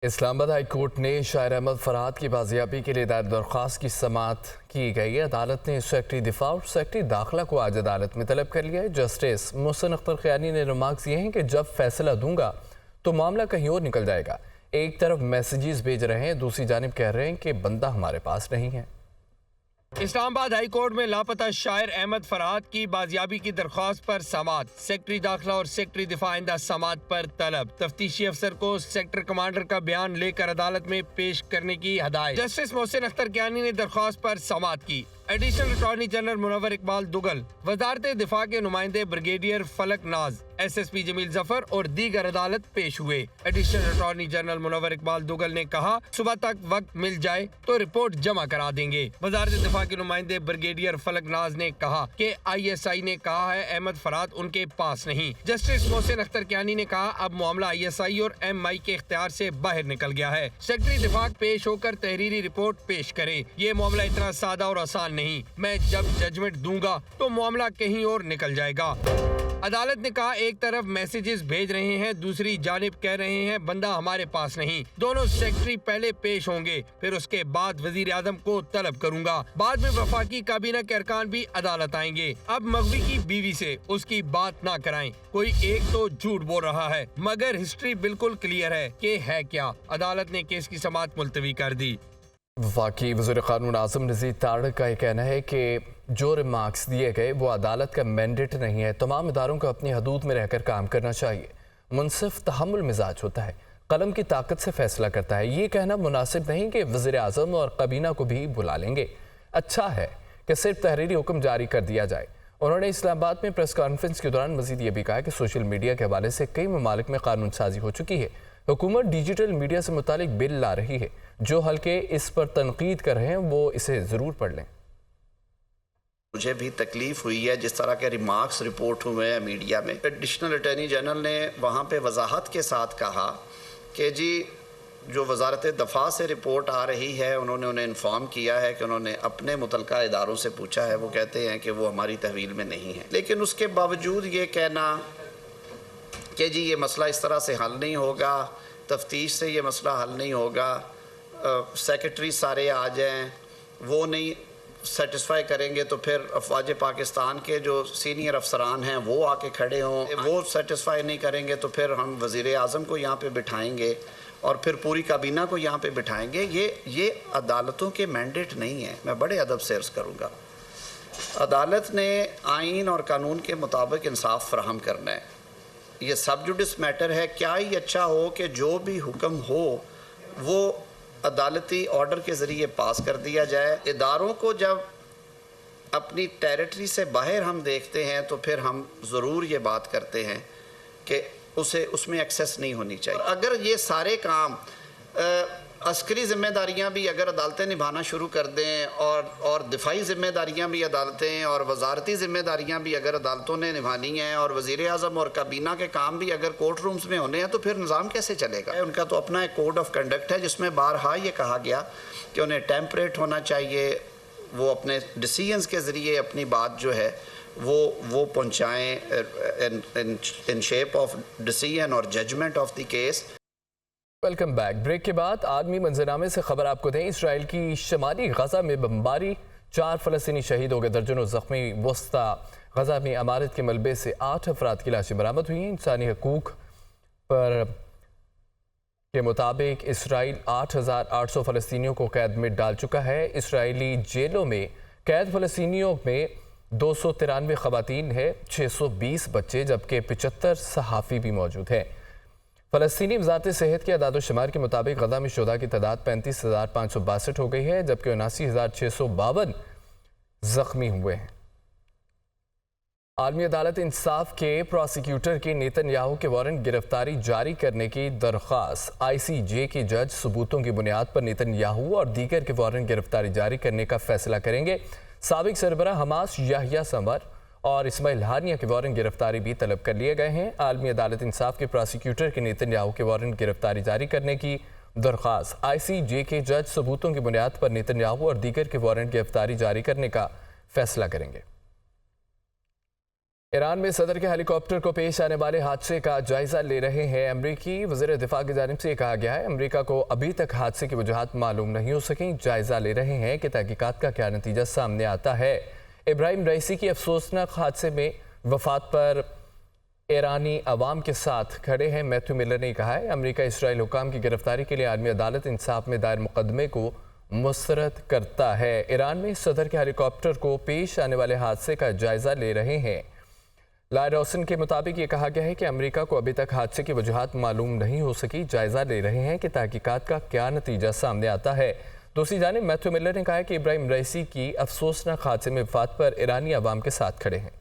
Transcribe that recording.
Islamabad high court ने शायर अहमद फरहाद की बाजियाबी के लिए दायर दरख्वास्त की समाअत की गई। अदालत ने सेक्रेटरी दिफा और सेक्रेटरी दाखिला को आज अदालत में तलब कर लिया है। जस्टिस मोहसिन अख्तर ख़यानी ने रिमार्क्स ये हैं कि जब फैसला दूंगा तो मामला कहीं और निकल जाएगा। एक तरफ मैसेजेस भेज रहे हैं, दूसरी जानिब कह रहे हैं कि बंदा हमारे पास नहीं है। इस्लामाबाद हाई कोर्ट में लापता शायर अहमद फरहाद की बाजियाबी की दरख्वास्त पर समाअत। सेक्रेटरी दाखिला और सेक्रेटरी दिफा आइंदा समाअत पर तलब। तफ्तीशी अफसर को सेक्टर कमांडर का बयान लेकर अदालत में पेश करने की हदायत। जस्टिस मोहसिन अख्तर क़यानी ने दरख्वास्त पर समाअत की। Additional attorney general Munawar Iqbal Dugal, वजारत दिफा के नुमाइंदे ब्रिगेडियर फलक नाज, SSP जमील जफर और दीगर अदालत पेश हुए। Additional attorney general Munawar Iqbal Dugal ने कहा, सुबह तक वक्त मिल जाए तो रिपोर्ट जमा करा देंगे। वजारत दिफा के नुमाइंदे ब्रिगेडियर फलक नाज ने कहा कि ISI ने कहा है अहमद फरहाद उनके पास नहीं। जस्टिस मोहसिन अख्तर क़यानी ने कहा, अब मामला ISI और MI के इख्तियार से बाहर निकल गया है। सेक्रेटरी दिफा पेश होकर तहरीरी रिपोर्ट पेश करें। ये मामला इतना सादा और आसान नहीं। मैं जब जजमेंट दूंगा तो मामला कहीं और निकल जाएगा। अदालत ने कहा, एक तरफ मैसेजेस भेज रहे हैं, दूसरी जानिब कह रहे हैं बंदा हमारे पास नहीं। दोनों सेक्रेटरी पहले पेश होंगे, फिर उसके बाद वजीर आजम को तलब करूंगा। बाद में वफाकी काबीना के अरकान भी अदालत आएंगे। अब मगवी की बीवी से उसकी बात ना कराएं। कोई एक तो झूठ बोल रहा है, मगर हिस्ट्री बिल्कुल क्लियर है कि है क्या। अदालत ने केस की समाअत मुलतवी कर दी। वफाकी वज़ीर क़ानून आज़म नज़ीर तारड़ का यह कहना है कि जो रिमार्क्स दिए गए वो अदालत का मैंडेट नहीं है। तमाम इदारों को अपनी हदूद में रहकर काम करना चाहिए। मुनसिफ तहम्मुल मिजाज होता है, कलम की ताकत से फैसला करता है। ये कहना मुनासिब नहीं कि वज़ीर आज़म और काबीना को भी बुला लेंगे। अच्छा है कि सिर्फ तहरीरी हुक्म जारी कर दिया जाए। उन्होंने इस्लामाबाद में प्रेस कॉन्फ्रेंस के दौरान मज़ीद ये भी कहा कि सोशल मीडिया के हवाले से कई ममालिक में कानून साजी हो चुकी है। हुकूमत डिजिटल मीडिया से मुतालिक बिल ला रही है। जो हल्के इस पर तनकीद कर रहे हैं वो इसे ज़रूर पढ़ लें। मुझे भी तकलीफ हुई है जिस तरह के रिमार्क्स रिपोर्ट हुए हैं मीडिया में। एडिशनल अटॉर्नी जनरल ने वहाँ पे वजाहत के साथ कहा कि जी जो वजारत दफा से रिपोर्ट आ रही है, उन्होंने उन्हें इन्फॉर्म किया है कि उन्होंने अपने मुतलका इदारों से पूछा है। वो कहते हैं कि वो हमारी तहवील में नहीं है। लेकिन उसके बावजूद ये कहना कि जी ये मसला इस तरह से हल नहीं होगा, तफ्तीश से ये मसला हल नहीं होगा, सेक्रेटरी सारे आ जाएं, वो नहीं सेटिस्फाई करेंगे तो फिर अफवाज पाकिस्तान के जो सीनियर अफसरान हैं वो आके खड़े हों, वो सेटिस्फाई नहीं करेंगे तो फिर हम वज़ीर आज़म को यहाँ पे बिठाएंगे और फिर पूरी काबीना को यहाँ पे बिठाएंगे। ये अदालतों के मैंडेट नहीं है। मैं बड़े अदब से अर्ज़ करूँगा, अदालत ने आइन और कानून के मुताबिक इंसाफ फराहम करना है। ये सब जुडिस मैटर है। क्या ही अच्छा हो कि जो भी हुक्म हो वो अदालती ऑर्डर के ज़रिए पास कर दिया जाए। इदारों को जब अपनी टेरिटरी से बाहर हम देखते हैं तो फिर हम ज़रूर ये बात करते हैं कि उसमें एक्सेस नहीं होनी चाहिए। अगर ये सारे काम अस्करी ज़िम्मेदारियाँ भी अगर अदालतें निभाना शुरू कर दें और दिफाई ज़िम्मेदारियाँ भी अदालतें और वजारती ज़िम्मेदारियाँ भी अगर अदालतों ने निभानी हैं और वज़ीर आज़म और काबीना के काम भी अगर कोर्ट रूम्स में होने हैं तो फिर निज़ाम कैसे चलेगा। उनका तो अपना एक कोड ऑफ कंडक्ट है जिसमें बारहा ये कहा गया कि उन्हें टेम्परेट होना चाहिए। वो अपने डिसीजंस के ज़रिए अपनी बात जो है वो पहुँचाएँ इन शेप ऑफ डिसीजन और judgement of the case. Welcome back. Break के बाद आदमी मंजरनामे से खबर आपको दें। इसराइल की शमाली गजा में बमबारी, 4 फ़लस्तीनी शहीद हो गए, दर्जनों जख्मी। वस्ता गजा में इमारत के मलबे से 8 अफराद की लाशें बरामद हुई हैं। इंसानी हकूक पर के मुताबिक इसराइल 8,800 फ़लस्तीनियों को कैद में डाल चुका है। इसराइली जेलों में कैद फ़लस्तीनियों में 293 ख़वातीन है, 620 बच्चे जबकि 75 सहाफ़ी भी मौजूद हैं। फ़लस्तीनी वज़ारत सेहत के अदाद-ओ-शुमार के मुताबिक गज़ा में शुहदा की तादाद 35,562 हो गई है जबकि 79,652 ज़ख्मी हुए हैं। आलमी अदालत इंसाफ के प्रोसिक्यूटर की नेतन्याहू के वारंट गिरफ्तारी जारी करने की दरख्वास्त। ICJ के जज सबूतों की बुनियाद पर नेतन्याहू और दीगर के वारंट गिरफ्तारी जारी करने का फैसला करेंगे। साबिक सरबराह हमास याहिया संवर और इस्माइल हानिया के वारंट गिरफ्तारी भी तलब कर लिए गए हैं। आलमी अदालत इंसाफ के प्रोसिक्यूटर के नेतन्याहू के वारंट गिरफ्तारी जारी करने की दरख्वास्त। ICJ के जज सबूतों की बुनियाद पर नेतन्याहू और दीगर के वारंट गिरफ्तारी जारी करने का फैसला करेंगे। ईरान में सदर के हेलीकॉप्टर को पेश आने वाले हादसे का जायजा ले रहे हैं अमरीकी वज़ीर दिफा की जानिब से कहा गया है अमरीका को अभी तक हादसे की वजूहात मालूम नहीं हो सकी। जायजा ले रहे हैं कि तहकीकात का क्या नतीजा सामने आता है। इब्राहिम रईसी की अफसोसनाक हादसे में वफात पर ईरानी अवाम के साथ खड़े हैं। मैथ्यू मिलर ने कहा है अमरीका इसराइल हुकाम की गिरफ्तारी के लिए आलमी अदालत इंसाफ में दायर मुकदमे को मुस्तरद करता है। ईरान में सदर के हेलीकॉप्टर को पेश आने वाले हादसे का जायजा ले रहे हैं। लायरोसन के मुताबिक ये कहा गया है कि अमेरिका को अभी तक हादसे की वजूहात मालूम नहीं हो सकी। जायजा ले रहे हैं कि तहकीकात का क्या नतीजा सामने आता है। दूसरी जानिब मैथ्यू मिलर ने कहा है कि इब्राहिम रईसी की अफसोसनाक हादसे में वफात पर ईरानी अवाम के साथ खड़े हैं।